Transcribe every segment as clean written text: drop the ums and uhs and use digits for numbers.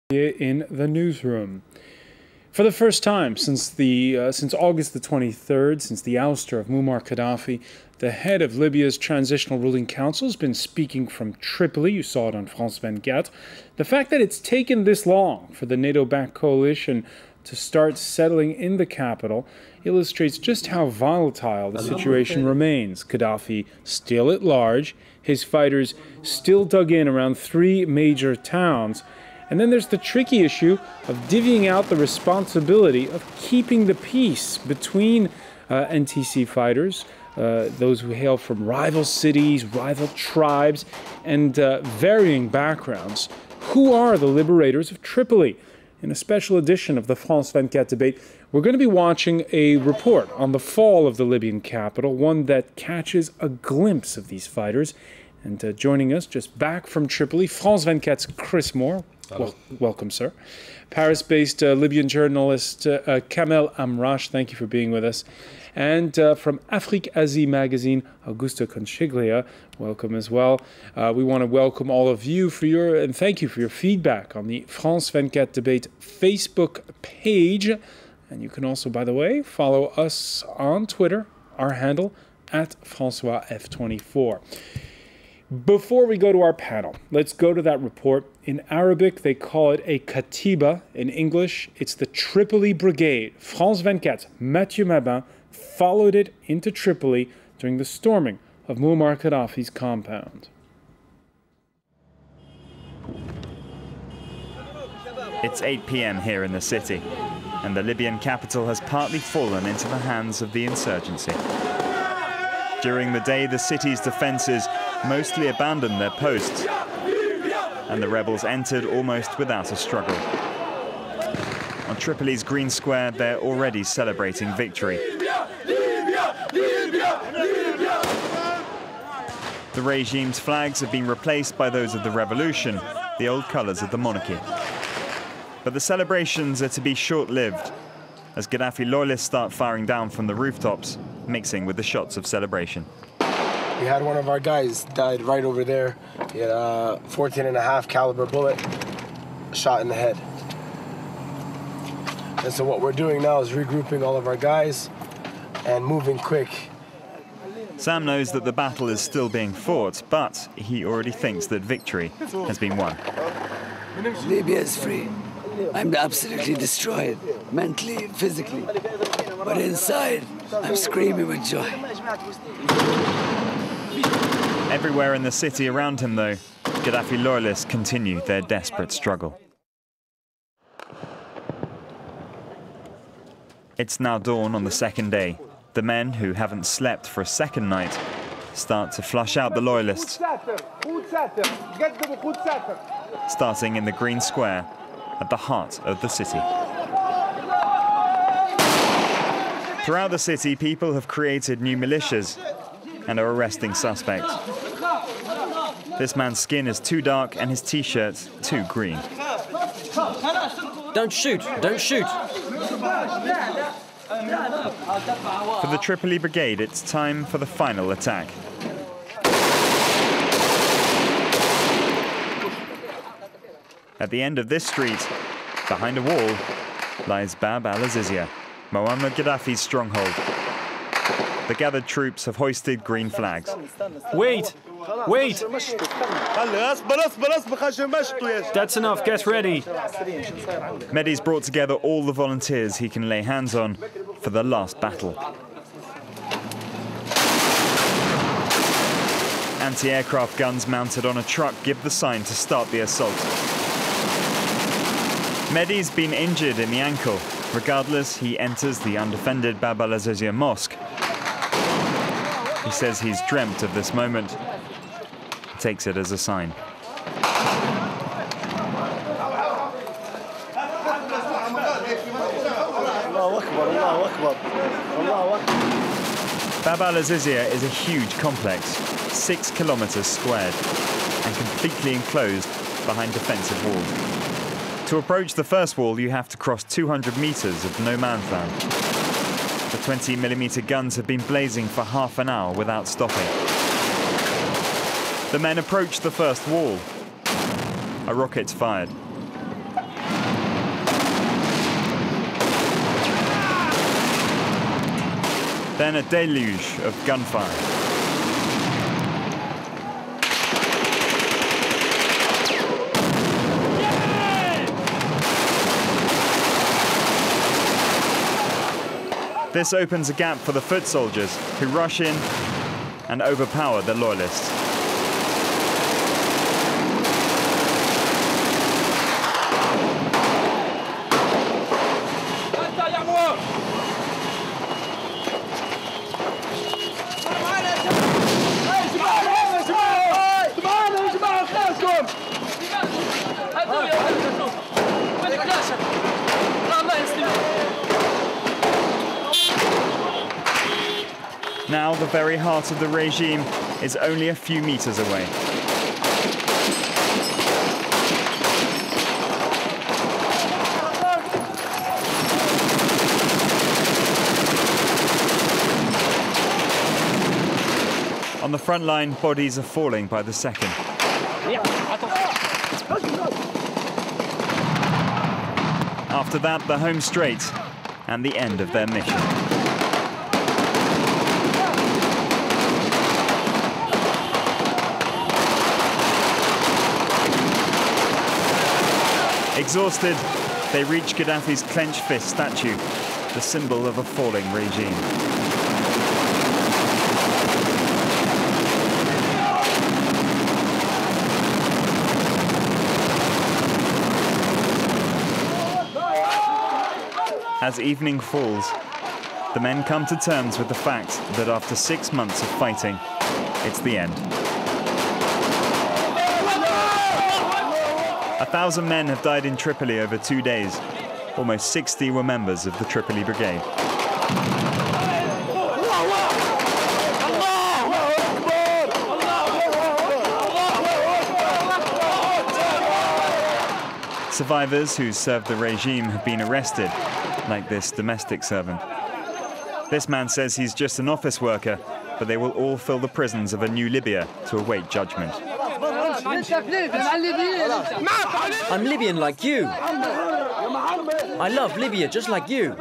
In the newsroom. For the first time since August the 23rd, since the ouster of Muammar Gaddafi, the head of Libya's Transitional Ruling Council has been speaking from Tripoli. You saw it on France 24. The fact that it's taken this long for the NATO-backed coalition to start settling in the capital illustrates just how volatile the situation remains. Gaddafi still at large, his fighters still dug in around 3 major towns. And then there's the tricky issue of divvying out the responsibility of keeping the peace between NTC fighters, those who hail from rival cities, rival tribes, and varying backgrounds. Who are the liberators of Tripoli? In a special edition of the France 24 debate, we're going to be watching a report on the fall of the Libyan capital, one that catches a glimpse of these fighters. And joining us just back from Tripoli, France 24's Chris Moore. Welcome, sir. Paris-based Libyan journalist Kamel Amrash, thank you for being with us. And from Afrique Asie magazine, Augusto Conchiglia, welcome as well. We want to welcome all of you and thank you for your feedback on the France 24 debate Facebook page. And you can also, by the way, follow us on Twitter, our handle @FrancoisF24. Before we go to our panel, let's go to that report. In Arabic, they call it a katiba. In English, it's the Tripoli Brigade. France 24's Mathieu Mabin followed it into Tripoli during the storming of Muammar Gaddafi's compound. It's 8 p.m. here in the city, and the Libyan capital has partly fallen into the hands of the insurgency. During the day, the city's defences mostly abandoned their posts, and the rebels entered almost without a struggle. On Tripoli's Green Square, they're already celebrating victory. The regime's flags have been replaced by those of the revolution, the old colours of the monarchy. But the celebrations are to be short-lived, as Gaddafi loyalists start firing down from the rooftops, mixing with the shots of celebration. We had one of our guys died right over there. He had a 14.5 caliber bullet shot in the head. And so what we're doing now is regrouping all of our guys and moving quick. Sam knows that the battle is still being fought, but he already thinks that victory has been won. Libya is free. I'm absolutely destroyed, mentally, physically. But inside, I'm screaming with joy. Everywhere in the city around him, though, Gaddafi loyalists continue their desperate struggle. It's now dawn on the second day. The men, who haven't slept for a second night, start to flush out the loyalists, starting in the Green Square at the heart of the city. Throughout the city, people have created new militias and are arresting suspects. This man's skin is too dark and his t-shirt too green. Don't shoot! Don't shoot! For the Tripoli Brigade, it's time for the final attack. At the end of this street, behind a wall, lies Bab al-Azizia, Muammar Gaddafi's stronghold. The gathered troops have hoisted green flags. Wait! Wait! That's enough, get ready! Mehdi's brought together all the volunteers he can lay hands on for the last battle. Anti-aircraft guns mounted on a truck give the sign to start the assault. Mehdi's been injured in the ankle. Regardless, he enters the undefended Bab al-Azizia mosque. He says he's dreamt of this moment. He takes it as a sign. Bab al-Azizia is a huge complex, 6 kilometers squared, and completely enclosed behind defensive walls. To approach the first wall, you have to cross 200 meters of no man's land. The 20mm guns have been blazing for half an hour without stopping. The men approach the first wall. A rocket's fired. Then a deluge of gunfire. This opens a gap for the foot soldiers, who rush in and overpower the loyalists. Now the very heart of the regime is only a few meters away. On the front line, bodies are falling by the second. After that, the home straight and the end of their mission. Exhausted, they reach Gaddafi's clenched fist statue, the symbol of a falling regime. As evening falls, the men come to terms with the fact that after 6 months of fighting, it's the end. 1,000 men have died in Tripoli over 2 days. Almost 60 were members of the Tripoli Brigade. Survivors who served the regime have been arrested, like this domestic servant. This man says he's just an office worker, but they will all fill the prisons of a new Libya to await judgment. I'm Libyan like you. I love Libya just like you.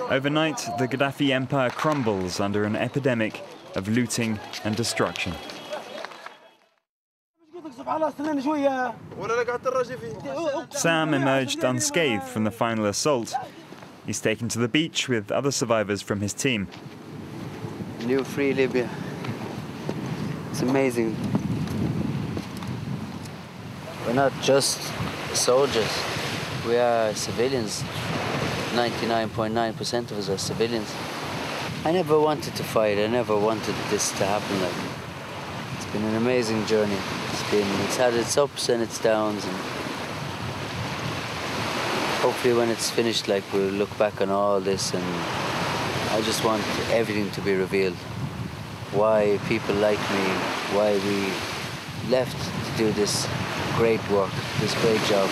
Overnight, the Gaddafi empire crumbles under an epidemic of looting and destruction. Sam emerged unscathed from the final assault. He's taken to the beach with other survivors from his team. New free Libya. It's amazing. We're not just soldiers. We are civilians. 99.9% of us are civilians. I never wanted to fight. I never wanted this to happen. It's been an amazing journey. It's had its ups and its downs, and hopefully when it's finished, we'll look back on all this, and I just want everything to be revealed. Why people like me, why we left to do this great work, this great job,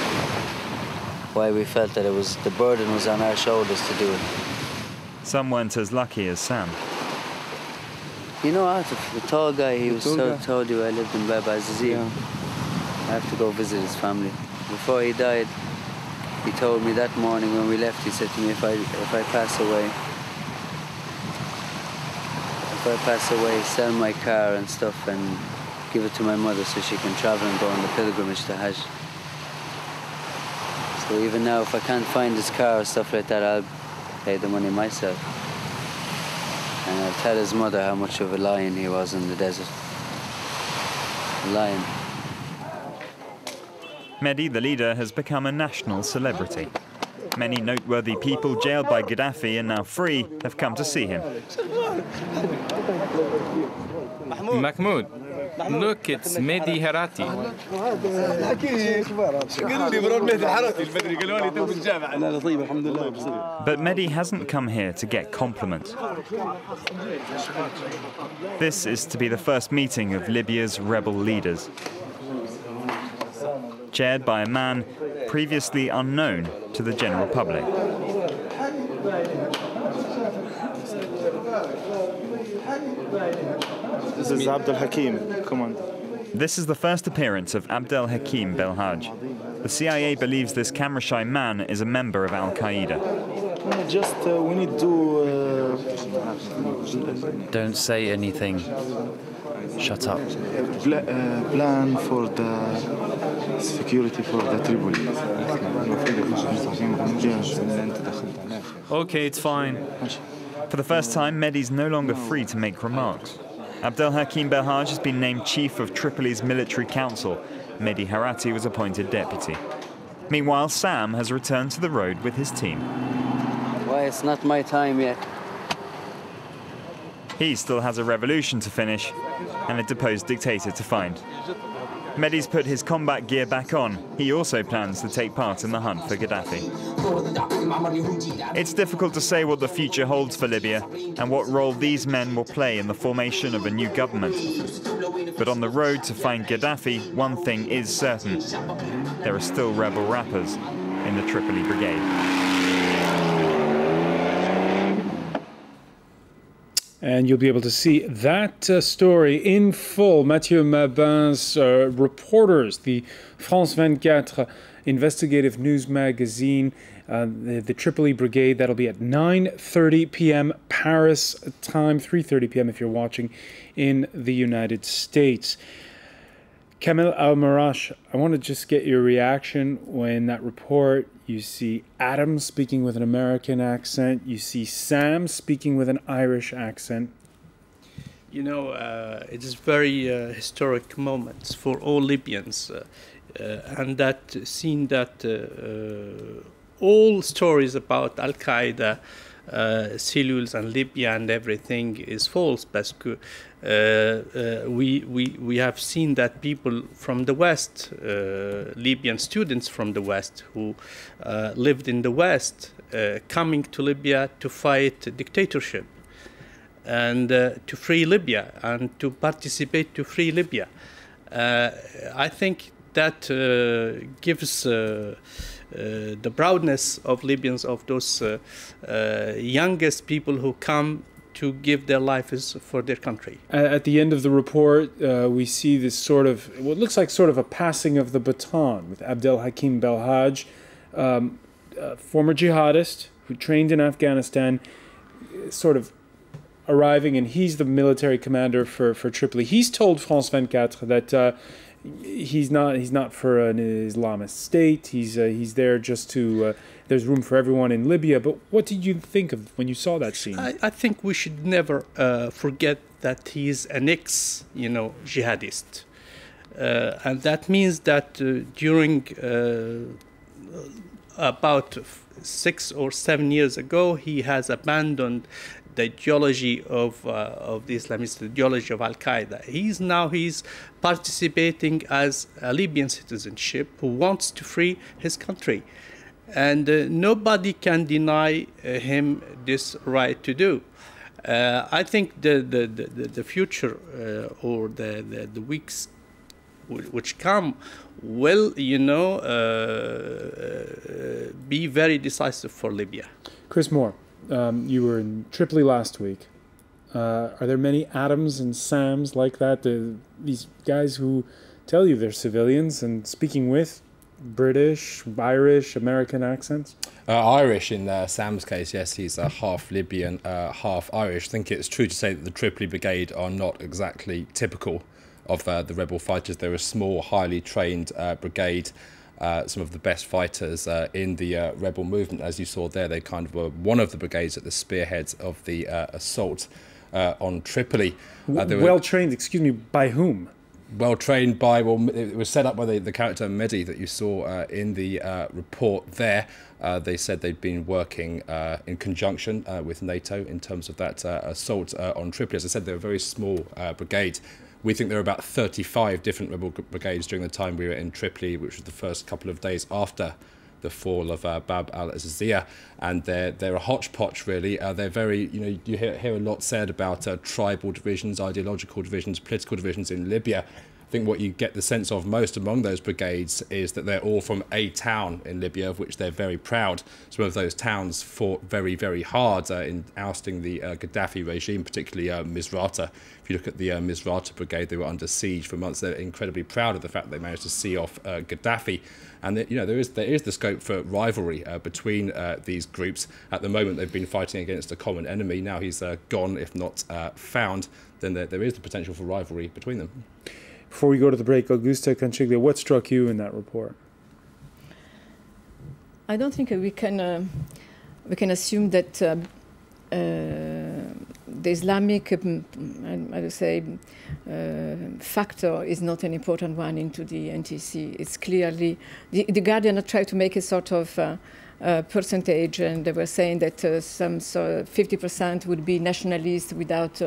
why we felt that the burden was on our shoulders to do it. Some weren't as lucky as Sam. You know, the tall guy, he told you I lived in Bab Azizi. Yeah. I have to go visit his family. Before he died, he told me that morning when we left, he said to me, if I pass away, sell my car and stuff and give it to my mother so she can travel and go on the pilgrimage to Hajj. So even now, if I can't find his car or stuff like that, I'll pay the money myself. And I'll tell his mother how much of a lion he was in the desert. A lion. Mehdi, the leader, has become a national celebrity. Many noteworthy people jailed by Gaddafi and now free have come to see him. Mahmoud, look, it's Mehdi Harati. But Mehdi hasn't come here to get compliments. This is to be the first meeting of Libya's rebel leaders, chaired by a man previously unknown to the general public. This is Abdel Hakim, command. This is the first appearance of Abdel Hakim Belhaj. The CIA believes this camera-shy man is a member of Al-Qaeda. Just we need to... Don't say anything. Shut up. plan for the security for the Tripoli. Okay, it's fine. For the first time, Mehdi's no longer free to make remarks. Abdelhakim Belhaj has been named chief of Tripoli's military council. Mehdi Harati was appointed deputy. Meanwhile, Sam has returned to the road with his team. Why, it's not my time yet. He still has a revolution to finish and a deposed dictator to find. Mehdi's put his combat gear back on. He also plans to take part in the hunt for Gaddafi. It's difficult to say what the future holds for Libya and what role these men will play in the formation of a new government. But on the road to find Gaddafi, one thing is certain. There are still rebel rappers in the Tripoli Brigade. And you'll be able to see that story in full. Mathieu Mabin's reporters, the France 24 investigative news magazine, the Tripoli Brigade, that'll be at 9:30 p.m. Paris time, 3:30 p.m. if you're watching in the United States. Kamel Al-Marash, I want to just get your reaction when that report, you see Adam speaking with an American accent, you see Sam speaking with an Irish accent. You know, it is very historic moments for all Libyans, and that seeing that all stories about Al-Qaeda, cellules and Libya and everything is false, because we have seen that people from the West, Libyan students from the West who lived in the West, coming to Libya to fight dictatorship and to free Libya and to participate to free Libya. I think that gives the proudness of Libyans, of those youngest people who come to give their lives for their country. At the end of the report, we see this sort of, what looks like sort of a passing of the baton with Abdelhakim Belhaj, former jihadist who trained in Afghanistan, sort of arriving, and he's the military commander for Tripoli. He's told France 24 that he's not for an Islamist state. He's there just to. There's room for everyone in Libya. But what did you think of when you saw that scene? I think we should never forget that he's an ex-jihadist, and that means that during about 6 or 7 years ago, he has abandoned the ideology of the Islamist ideology of Al-Qaeda. He's participating as a Libyan citizenship who wants to free his country. And nobody can deny him this right to do. I think the future or the weeks which come will, be very decisive for Libya. Chris Moore, you were in Tripoli last week. Are there many Adams and Sams like that? These guys who tell you they're civilians and speaking with British, Irish, American accents? Irish in Sam's case, yes. He's half Libyan, half Irish. I think it's true to say that the Tripoli Brigade are not exactly typical of the rebel fighters. They're a small, highly trained brigade. Some of the best fighters in the rebel movement. As you saw there, they kind of were one of the brigades at the spearheads of the assault on Tripoli. Well trained, excuse me, by whom? Well trained by, it was set up by the character Mehdi that you saw in the report there. They said they'd been working in conjunction with NATO in terms of that assault on Tripoli. As I said, they're a very small brigade. We think there are about 35 different rebel brigades during the time we were in Tripoli, which was the first couple of days after the fall of Bab al-Azizia, and they're a hodgepodge really. They're very, you hear a lot said about tribal divisions, ideological divisions, political divisions in Libya. think what you get the sense of most among those brigades is that they're all from a town in Libya, of which they're very proud. Some of those towns fought very, very hard in ousting the Gaddafi regime, particularly Misrata. If you look at the Misrata brigade, they were under siege for months. They're incredibly proud of the fact they managed to see off Gaddafi. And there is the scope for rivalry between these groups. At the moment, they've been fighting against a common enemy. Now he's gone, if not found, then there is the potential for rivalry between them. Before we go to the break, Augusta Conchiglia, what struck you in that report? I don't think we can assume that the Islamic, I would say, factor is not an important one into the NTC. It's clearly the Guardian tried to make a sort of percentage, and they were saying that some 50% would be nationalists without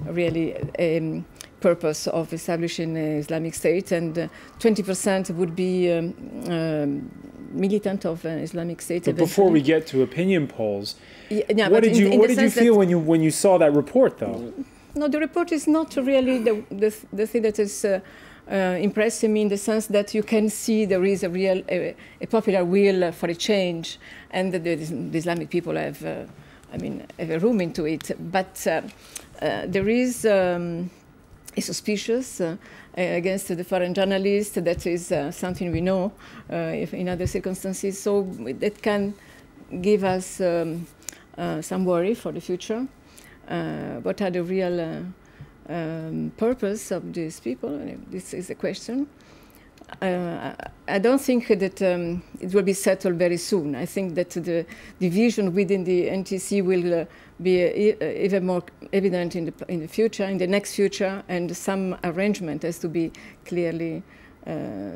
really a purpose of establishing an Islamic State, and 20% would be militant of an Islamic State. But before we get to opinion polls, yeah, what did you feel when you saw that report, though? No, the report is not really the thing that is impressing me, in the sense that you can see there is a real a popular will for a change, and the Islamic people have have a room into it. But there is a suspicious against the foreign journalist. That is something we know if in other circumstances. So that can give us some worry for the future. What are the real purpose of these people? This is a question. I don't think that it will be settled very soon. I think that the division within the NTC will be even more evident in the future, in the next future, and some arrangement has to be clearly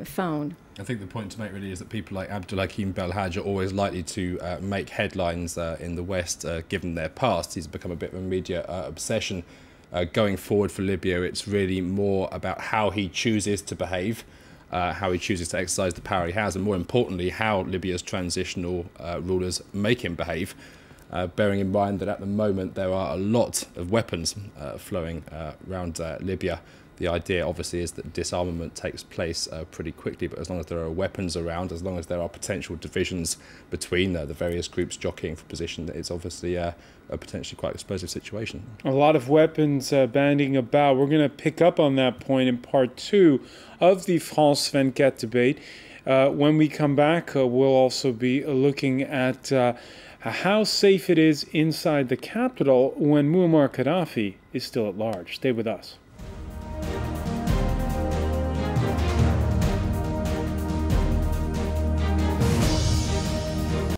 found. I think the point to make really is that people like Abdulhakim Belhaj are always likely to make headlines in the West, given their past. He's become a bit of a media obsession. Going forward for Libya, it's really more about how he chooses to behave, how he chooses to exercise the power he has, and more importantly, how Libya's transitional rulers make him behave, bearing in mind that at the moment there are a lot of weapons flowing around Libya. The idea, obviously, is that disarmament takes place pretty quickly, but as long as there are weapons around, as long as there are potential divisions between the various groups jockeying for position, it's obviously a potentially quite explosive situation. A lot of weapons bandying about. We're going to pick up on that point in part 2 of the France 24 debate. When we come back, we'll also be looking at how safe it is inside the capital when Muammar Gaddafi is still at large. Stay with us.